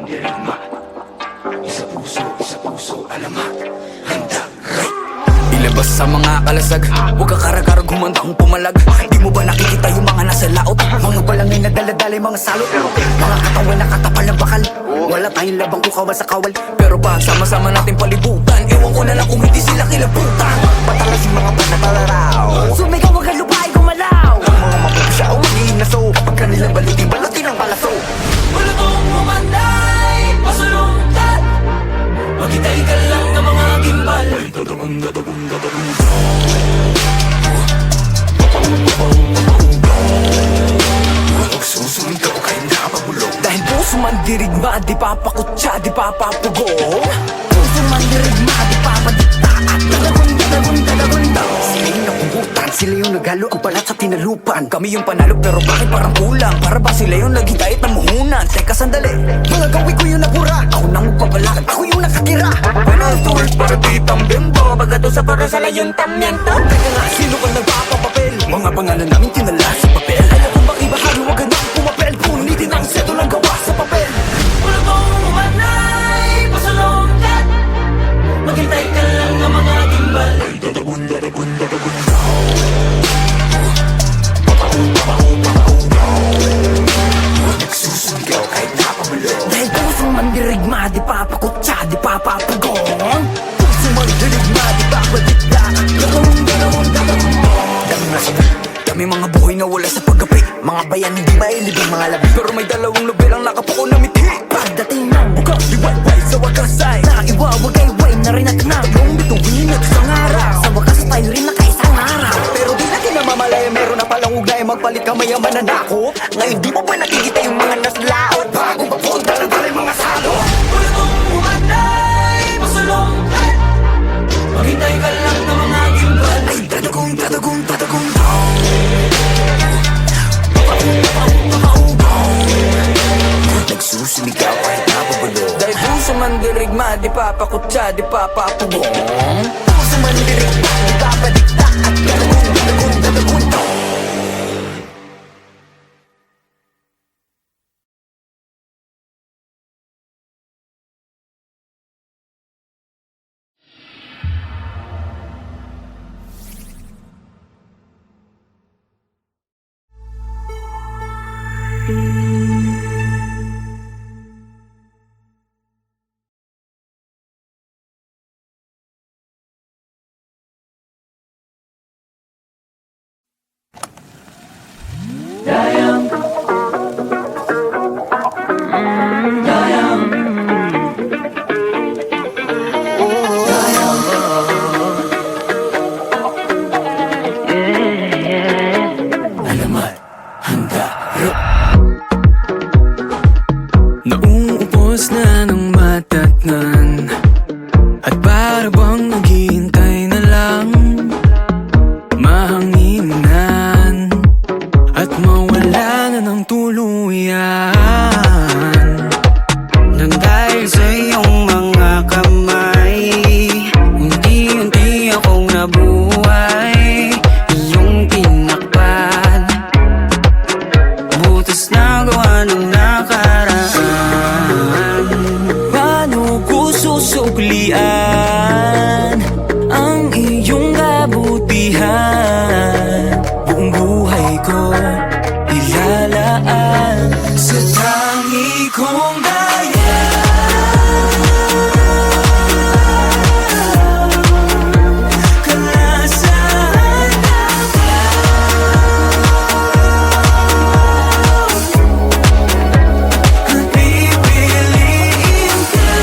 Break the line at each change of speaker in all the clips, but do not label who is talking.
mandirigma. Isa puso, alamat. Handa.
Ilabas sa mga kalasag, huwag ka karagarag, humanda kong pumalag. Di mo ba nakikita yung mga nasa laot? Mga balangay na daladala yung mga salot. Mga katawan na katapal ng bakal. Wala tayong labang kukawal sa kawal. Pero pag sama-sama natin palibutan, ewan ko na lang kung hindi sila kilabutan. Patalas yung mga panatalaraw, sumigaw wag ang lupay gumalaw. Ang mga mapapasya o magiging naso, pag kanilang balutin ang palaso.
Wala kong umanday, masulungkat. Maghintay ka lang ng mga gimbal.
Susumigaw kahit napabulong.
Dahil puso man dirigma, di papakutsa, di papapugong. Puso man dirigma, di papadikta, at dadagunda. Sila yung napugutan, sila yung naghalo ang balat sa tinalupan. Kami yung panalo pero bakit parang kulang? Para ba sila yung naghintay at namuhunan? Teka sandali, mga gawi ko yung nabura. Ako nang magpapalag, ako yung nakatira. Panahon tools para titang bimbo. Bagato sa parasala yung tamyento. Teka nga, sino ka nagpapapapel? Mga pangalan namin tinala sa papel. Alam kong baki bahagi, wag ka nang pumapel. Punitin ang seto lang gawa sa papel.
Wala kong umanday, masulungkat. Maghintay ka lang ng mga gimbal.
Nagsusumigaw kahit napabulong.
Dahil puso man dirigma, di papakutsa, di papapagong. Puso man dirigma, di papadikla. Dami mga buhay na wala sa paggapi. Mga bayan hindi mailibing mga labi. Pero may dalawang lubel ang nakapuko na mithi. Pagdating ng buka, liwayway sa wakas ay naiwawagay-way na rin at nagong bituin at isang araw. Sa wakas tayo rin nakaisang araw. Pero di natin namamalaya, meron na palang ugnay. Magpalit ka maya mananako. Ngayon di mo ba nakikita yung mga naslaot? Bago papunta ng dali mga salo.
Wala kong umanday, masulungkat. Maghintay ka lang ng mga gimbal.
Ay dadagong.
Nagsusumigaw kahit napabulong.
Dahil puso man dirigma, di papakutsa, di papapugong. Puso man dirigma, di papadikta, at dadagong.
Alamat, handa.
Nauubos na ng matatnan, at para bang naghihintay na lang mahanginan at mawala na ng tuluyan. Nang dahil sa iyong mga kamay, unti-unti akong nabuhay. Iyong tinakpan, butas na gawa ng nakaraan. Paano ko susuklian ang iyong kabutihan? Buong buhay ko ilalaan sa tangi kong daya. Kalasan at pipiliin ka.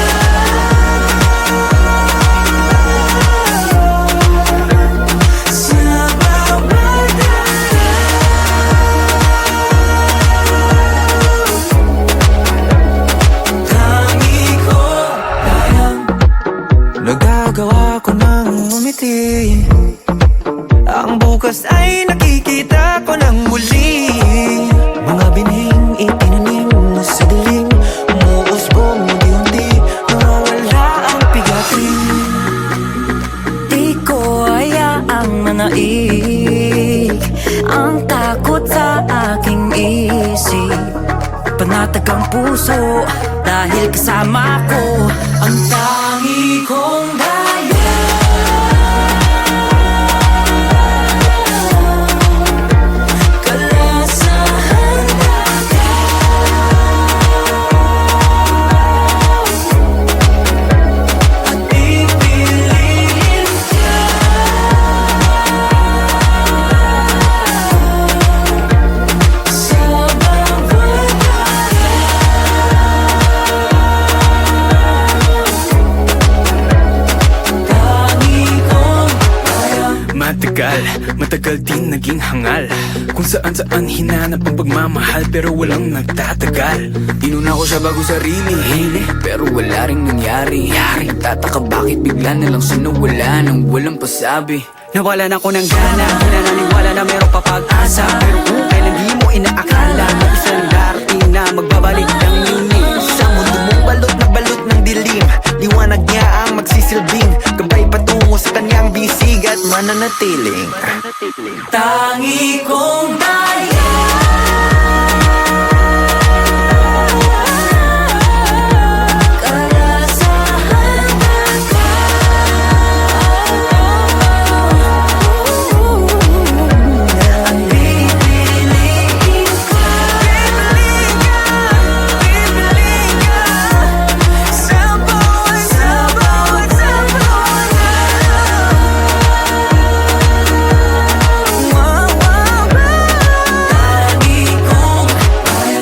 puso dahil kasama ko
Ang tangi kong daya Kalasahan at pipiliin ka sa bawat tangi kong daya
Matagal din naging hangal Kung saan hinanap ang pagmamahal Pero walang nagtatagal Inuna ko siya bago sarili Pero wala ring nangyari Tataka bakit bigla nalang siya nawala Nang walang pasabi
Nawalan ako ng gana, nananiwala na meron pa pag-asa Pero kung kailan di mo inaakala May isang darating na magbabalik ng linis Sa mundo mong balot ng dilim Liwanag niya ang magsisilbing Gabay patungo sa kanyang bisig at mananatiling
Tangi kong daya Kalasahan ang pipiliin ka sa bawat tangi kong daya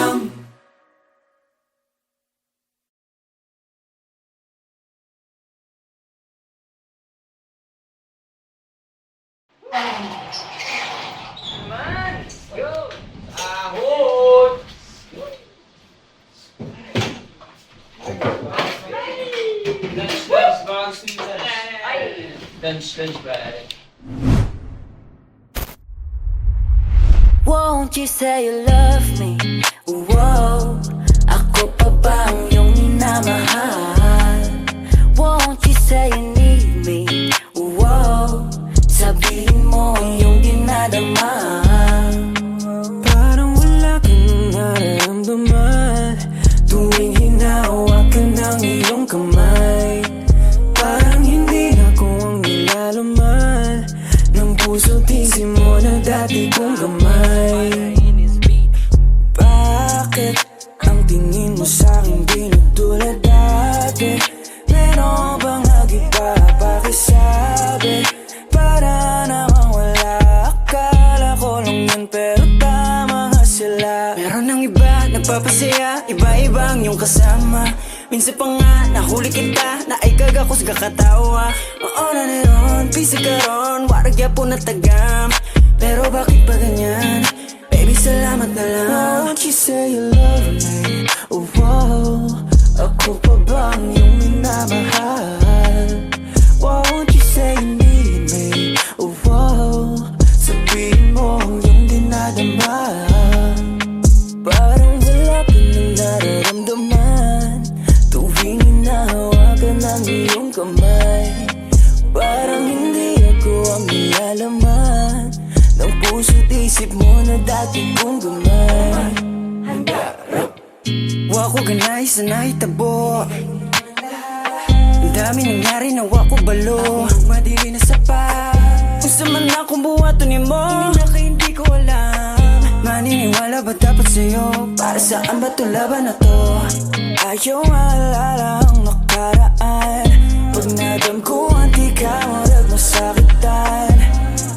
Won't you say you love me? Whoa, ako pa ba ang iyong minamahal? Won't you say you need me? Whoa, sabihin mo ang iyong dinadama.
Parang wala kang nararamdaman Tuwing hinahawakan ng iyong kamay Parang hindi ako ang nilalaman Ng puso't isip mo na dati kong gamay Bakit ang tingin mo sa'kin di na tulad dati? Meron bang nag-iba pakisabi? Para namang wala, akala ko lang yan pero tama nga sila Meron ng iba, nagpapasaya, iba-iba ang iyong kasama Minsan pa nga, nahuli kita, naikag ako sa kakatawa Mauna na yun, pisig ka ron, waragya po na tagam Pero bakit ba ganyan? Baby, salamat na lang Won't you say you love me? Oh, wow. Ako pa ba ang iyong minamahal? Won't you say you need me? Oh, wow. Sabihin mo ang iyong dinadama Parang wala ka nang nararamdaman Tuwing hinahawakan ng iyong kamay Parang hindi ako ang nilalaman Ng puso't isip mo na dati kong gamay Wako ganay sa naitabo Ang dami nangyari na wako balo Madili na sapat Kung saan man akong buwatunin mo Hindi ko alam Maniniwala ba dapat sa'yo? Para saan ba itong laban na to? Ayaw maalala ang nakaraan Pag nadam ko di ka marag masakitan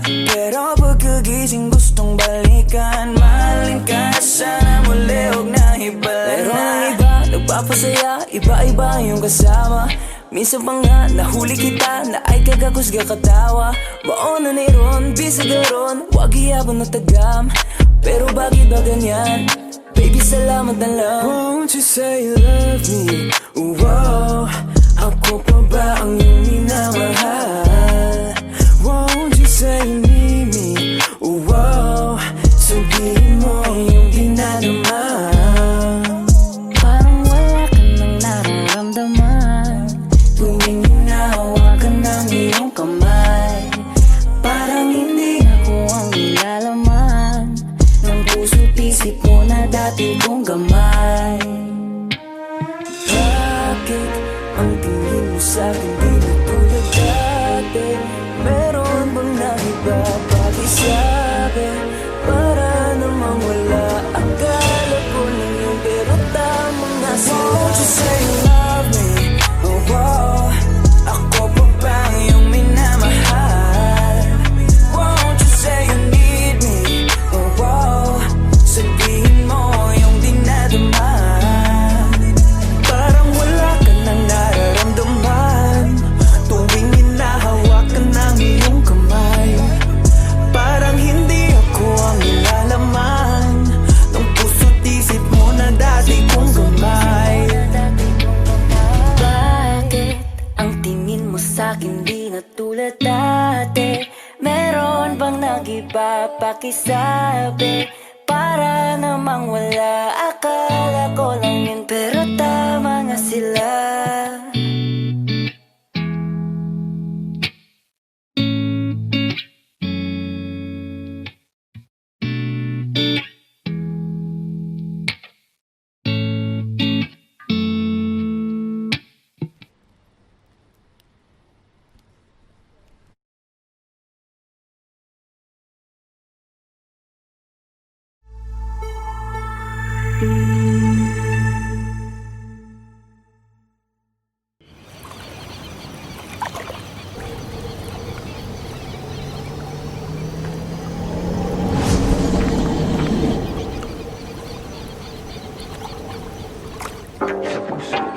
Pero pagkagising gustong balikan Mahalin ka sana muli huwag na hibala Pero ang iba nagpapasaya Iba-iba yung kasama Minsan pa nga nahuli kita Na ay kagakos katawa Mauna ni ron, bisag ron Huwag iyabon na tagam Pero bakit ba ganyan? Baby, salamat na lang Won't you say you love me? Wow, ako pa ba ang iyong minamahal? Won't you say you need me? Wow, sabihin mo ang iyong dinadama
Parang wala ka nang nararamdaman Tuwing hinahawakan ng iyong kamay Parang hindi ako ang nilalaman Ng puso't isip mo na dati kong gamay
sa'kin di na tulad dati. Meron bang naiba pakisabi? Para namang wala, akala ko lang yun pero tama nga sila. Won't you say you love me? Oh, oh. Ako pa ba yung minamahal? Won't you say you need me? Oh, oh. Sabihin mo yung dinadama. Parang wala ka nang nararamdaman tuwing hinahawakan ng iyong kamay. Parang hindi ako ang ilalaman ng puso't isip mo na dati kong gamay.
Bakit ang tingin mo sa'kin di na tulad dati? Meron bang nag-iba pakisabi? Para namang wala, akala ko lang yun pero tama nga sila.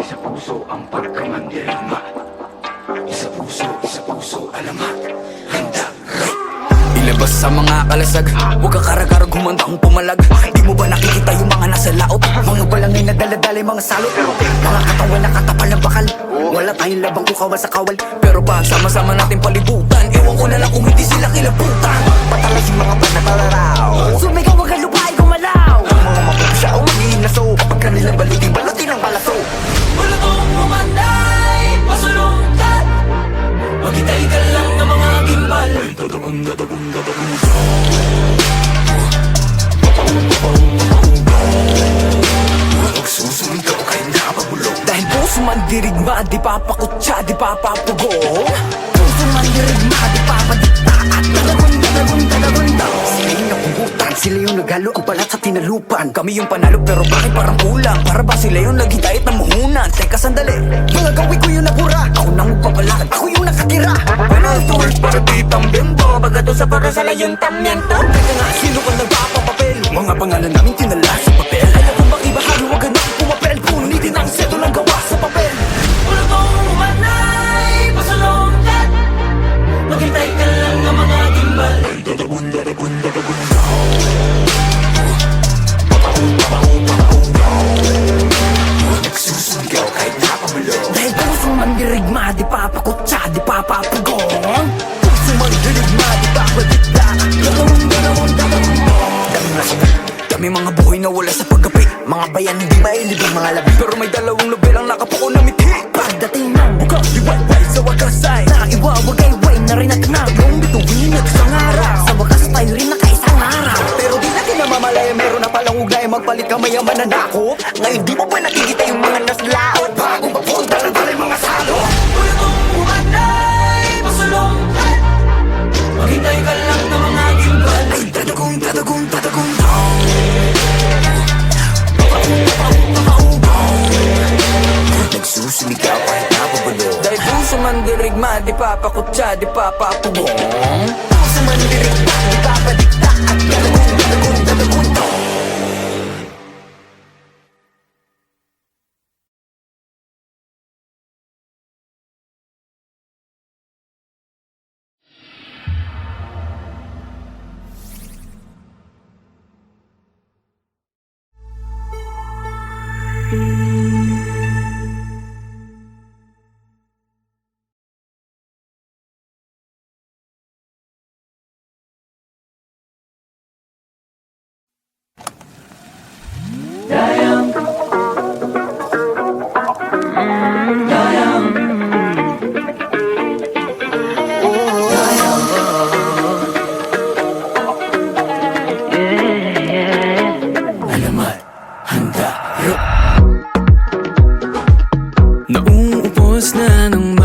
Isa puso ang pagkamandirigma. Isa puso, alamat. Handa.
Ilabas sa mga kalasag, huwag ka karagarag, humandang pumalag. Di mo ba nakikita yung mga nasa laot? Mga balangay na daladalay, mga salot. Mga katawan na katapal ng bakal. Wala tayong labang kukawal sa kawal. Pero pag sama-sama natin palibutan, ewan ko na lang kung hindi sila kilabutan. Patalas yung mga panatalaraw. Sumigaw wag ang lupay gumalaw. Ang mga mapupusya o mag-iinaso, kapag kanilang balutin ang balaso.
Bulutong umanday, pasulungkat. Maghintay ka lang ng mga gimbal.
Magsusumigaw kahit napabulong.
Dahil puso man dirigma, di papakutsa, di papapugong. Puso man dirigma, di papadikta at dalagun-dalagun-dalagun-daw. Sila yung napugutan, sila yung naghalo ang balat sa tinalupan. Kami yung panalo pero bakit parang kulang? Para ba sila yung naghintayat ng muhunan? Teka sandali, mga gawi ko yung nabura. Ako nang magpapalakad, ako yung nakatira. Buenos tours para di tambembo. Bagato sa para sa layong tamyento. Teka nga, sino ka nagpapapapel? Mga pangalan namin tinala sa papel. Alam ko bang ibahalo, wag na pumapel. Punitin ang seto lang gawa sa papel.
Bulutong umanday, pasulungkat. Maghintay ka lang ng mga gimbal.
Nagsusumigaw kahit napabulong.
Dahil puso man dirigma, di papakutsa, di papapugong. Puso man dirigma, di papadikta. Dami mga buhay na wala sa paggapi. Mga bayan hindi mailibing mga labi. Pero may dalawang nobel ang nakapuko na mithi. Pagdating ng buka, liwayway sa wakas ay naiwawagayway na rin at nagong bituin at isang araw. Sa wakas tayo rin nakaisang araw. Pero di natin namamalaya, meron na palang ugnay. Magpalit ka mayaman na nako. Ngayon di mo pa nakikita yung mga naslaot. Bago mapunta ng talay mga salo.
Bulutong umanday, pasulungkat. Maghintay ka lang ng mga gimbal.
Ay dadagong
Nagsusumigaw kahit napabulong.
dahil puso man dirigma, di papakutsa, di papapugong. Puso man dirigma, di papadikta at dalagun.
Alamat. Handa.
Nauubos na ng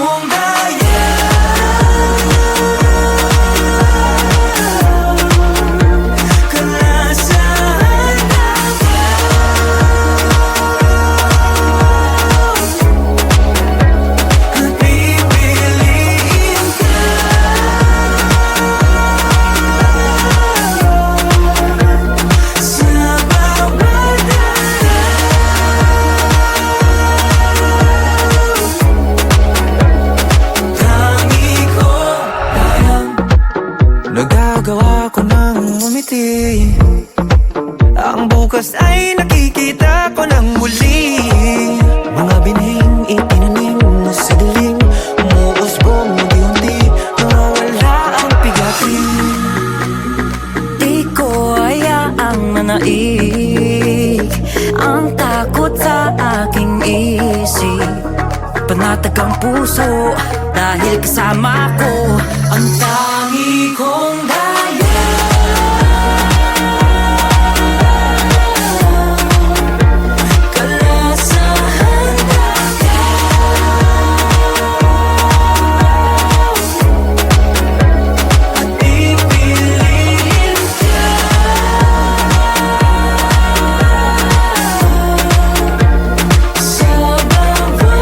kong daya. Kalasahan ka ba? At pipiliin ka sa bawat tangi ko kayang nagagawa ko ng umiti. Ang bukas ay nakikita ko ng muli. Mga binhing itinanim na sa dilim, umuusbong unti-unti, nawawala ang pigatin.
Di ko hayaang manaig ang takot sa aking isip. Panatag ang puso dahil kasama ko ang tangi kong daya. Kalasahan ka ba? At pipiliin ka sa bawat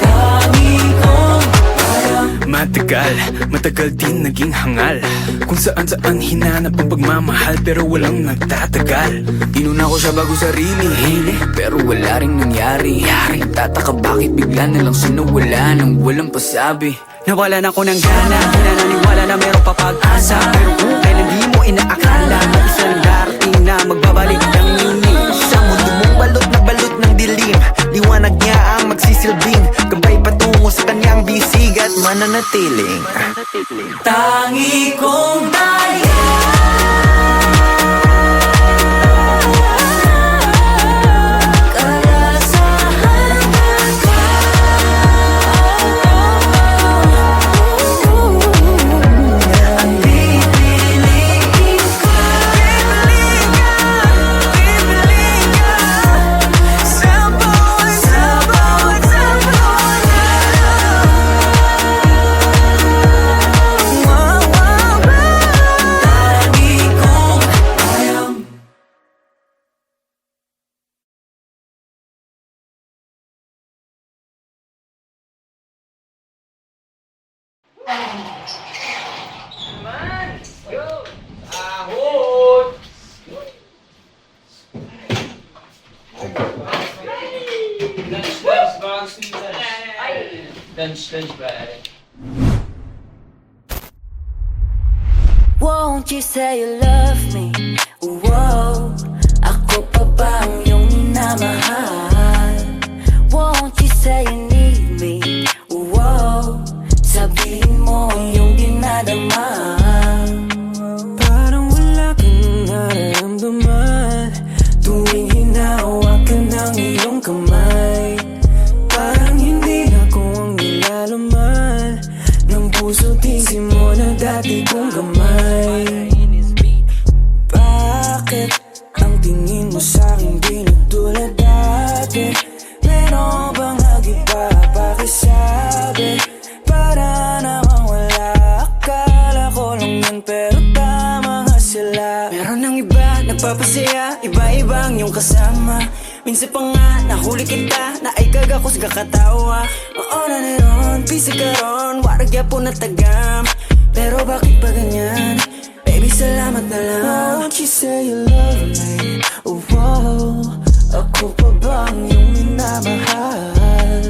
tangi kong daya.
Matagal din naging hangal. Kung saan hinanap ang pagmamahal, pero walang nagtatagal.
Inuna ko siya bago sarili, pero wala ring nangyari. Tataka bakit bigla na lang siya nawala nang walang pasabi. Nawalan ako ng gana, nananiwala na meron pa pag-asa. Pero kung kailan di mo inaakala na isang darating na magbabalik ang inis.
Sa mundo mong balot ng dilim, liwanag niya ang magsisilbing gabay patungo sa kanyang bisig at mananatiling.
Tangi kong daya. Kalasahan ka ba? At pipiliin ka
Sa bawat
tangi kong daya. Won't you say you love me? Whoa, ako pa ba ang iyong minamahal? Won't you say you need me? Whoa, sabihin mo ang iyong dinadama.
Parang wala kang nararamdaman tuwing hinahawakan ng iyong kamay. Parang hindi ako ang nilalaman ng puso't isip mo na dati kong gamay. Bakit ang tingin mo sa'kin di na tulad dati? Meron bang nag-iba pakisabi? Para namang wala, akala ko lang yan pero tama nga sila.
Meron ng iba, nagpapasaya, iba-iba ang iyong kasama. Minsan pa nga, nahuli kita, naikag ako sa kakatawa. Oo na niron, busy ka ron, waragya po na tagam. Pero bakit ba ganyan? Baby, salamat na lang.
Won't you say you love me? Oh, wow. Ako pa ba ang iyong minamahal?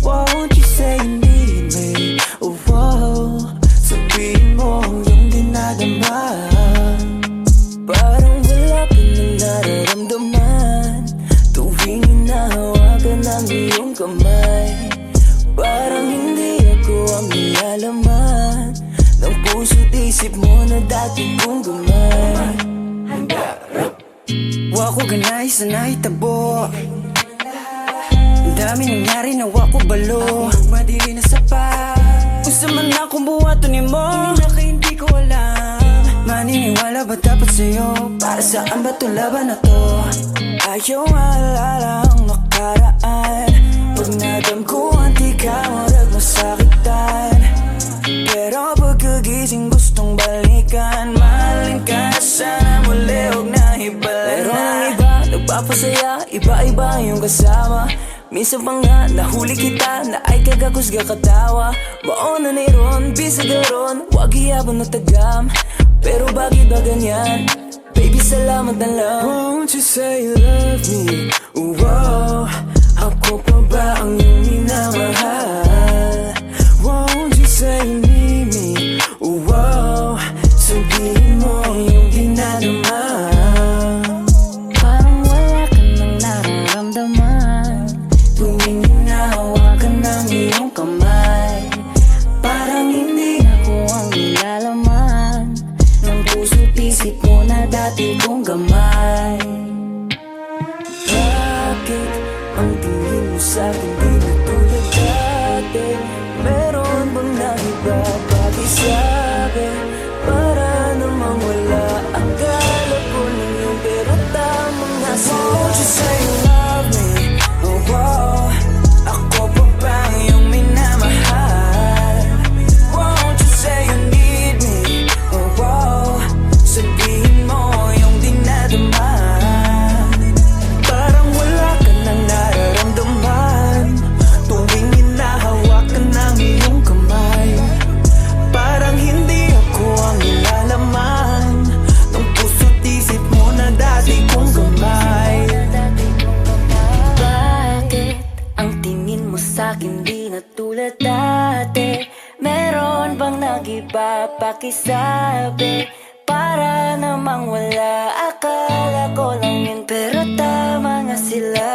Won't you say you need me? Oh, wow. Sabihin mo ang iyong dinadama. Parang wala ka nang nararamdaman tuwing hinahawakan ng iyong kamay. Parang hindi ako ang nilalaman ng puso't isip mo na dati kong gamay.
Wa ko ganay sa naitabo. Ang dami nangyari na wa ko balo. Madili na sapat. Kung sa man akong buhaton ni mo, hindi ko alam. Maniniwala ba dapat sa'yo? Para saan ba itong laban na to?
Ayaw maalala ang nakaraan. Pag nadamkuhan di ka marag masakitan. Pero pagkagising gustong balikan. Mahalin ka sana muli huwag na hibala. Pero ang iba nagpapasaya, iba-iba yung kasama. Minsan pa nga nahuli kita na ay kagakusga katawa. Baon na ron, bisag ron, wag hiyabon na tagam. Pero bakit ba ganyan? Baby, salamat na lang. Won't you say you love me? Wow, ako pa ba ang iyong minamahal? Won't you say you need me? Wow, sabihin mo ang iyong dinadama.
Parang wala ka nang nararamdaman
Tuwing hinahawakan ng iyong kamay,
Parang hindi ako ang nilalaman ng puso't isip mo na dati kong gamay.
bakit ang tingin mo sa'kin di na tulad dati? Meron bang naiba pakisabi? Para namang wala, akala ko lang yun pero tama nga sila. Won't you say you love me? Oh wow, ako pa ba ang iyong minamahal? Won't you say you need me? Oh wow, sabihin mo yung dinadama. Parang wala ka nang nararamdaman tuwing hinahawakan ng iyong kamay. Parang hindi ako ang nilalaman ng puso't isip mo na dati kong gamay.
Bakit ang tingin mo sa'kin di na tulad dati? Meron bang nag-iba pakisabi? Para namang wala, akala ko lang yun pero tama nga sila.